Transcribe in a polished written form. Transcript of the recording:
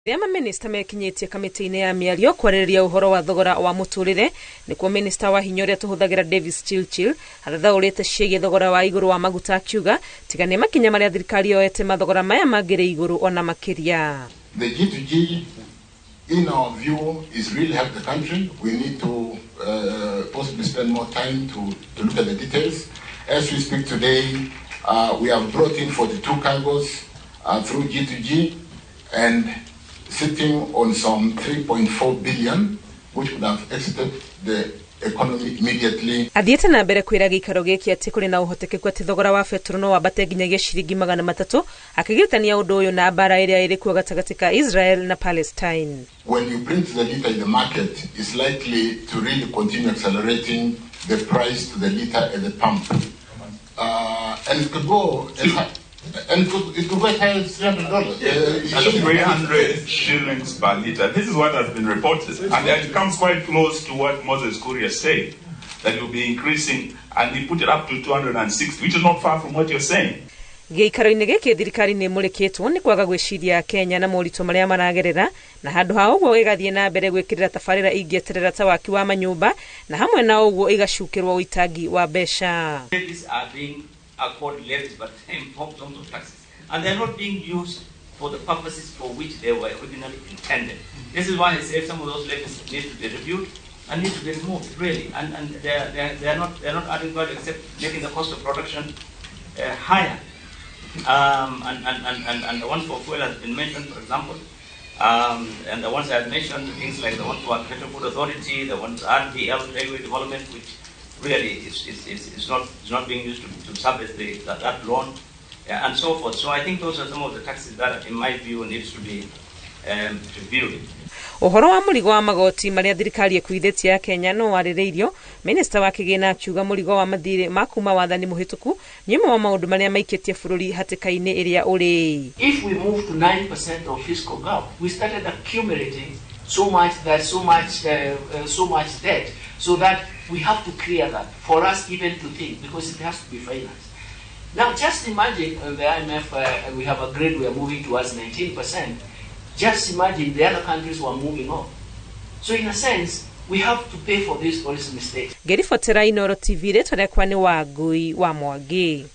Rĩama minista mekinyitie kamiti-inĩ ya mĩario kwarĩrĩria ũhoro wa thogora wa mũtũrĩre nĩkuo minista wa hinya ũrĩa tũhũthagĩra Davis Chirchir athathaũrĩte ciĩgiĩ thogora wa igũrũ wa maguta akiuga tiga nĩ makinya marĩa thirikari yoete mathogora maya mangĩrĩ igũrũ ona makĩria. The G2G, in our view, is really help the country. We need to possibly spend more time to look at the details. As we speak today, we have brought in 42 cargos through G2G and sitting on some 3.4 billion, which would have exited the economy immediately. Athiĩte na mbere kwĩra gĩikaro gĩkĩ atĩ kũrĩ na ũhotekeku atĩ thogora wa betũrũ no wambate nginyagia ciringi 300 akĩgĩrĩtania ũndũ ũyũ na mbara ĩrĩa ĩrĩ kuo gatagatĩ ka Israel na Palestine. When you print the liter in the market, it's likely to really continue accelerating the price to the liter at the pump. And it could go and it could go as high as $300. 300 shillings per litre. This is what has been reported. And it comes quite close to what Moses Kuria said, that it will be increasing, and he put it up to 260, which is not far from what you're saying. Gĩikaro-inĩ gĩkĩ thirikari nĩ mũrĩkĩtwo nĩ kwaga gwĩciria Kenya na moritũ marĩa maragerera na handũ ha ũguo ĩgathiĩ na mbere gwĩkĩrĩra tabarĩra ingĩeterera ta waki wa manyũmba na hamwe na ũguo ĩgacukĩrwo ũitangi wa mbeca. Are called levies, but in forms of taxes, and they're not being used for the purposes for which they were originally intended. This is why I say some of those levies need to be reviewed and need to be removed, really. And they're not adding value except making the cost of production higher. And the one for fuel has been mentioned, for example, and the ones I had mentioned, things like the one for Agricultural Food Authority, the one for RDL, Railway Development, which really is not being used to service that loan, and so forth. So I think those are some of the taxes that, in my view, needs to be reviewed. Ũhoro wa mũrigo wa magoti marĩa thirikari ĩkuithĩtie ya Kenya no warĩrĩirio, minista wa kĩgĩna akiuga mũrigo wa mathirĩ ma kuma wathani mũhĩtũku nĩ ũmwe wa maũndũ marĩa maikĩtie bũrũri hatĩka-inĩ ĩrĩa ũrĩ. If we move to 9% of fiscal gap, we started accumulating so much debt, so that we have to clear that for us even to think, because it has to be financed. Now just imagine the IMF, we have agreed we are moving towards 19%. Just imagine the other countries were moving on. So in a sense, we have to pay for these policy mistakes. Ngĩribotera Inooro TV rĩtwa rĩakwa nĩ Wangui wa Mwangi.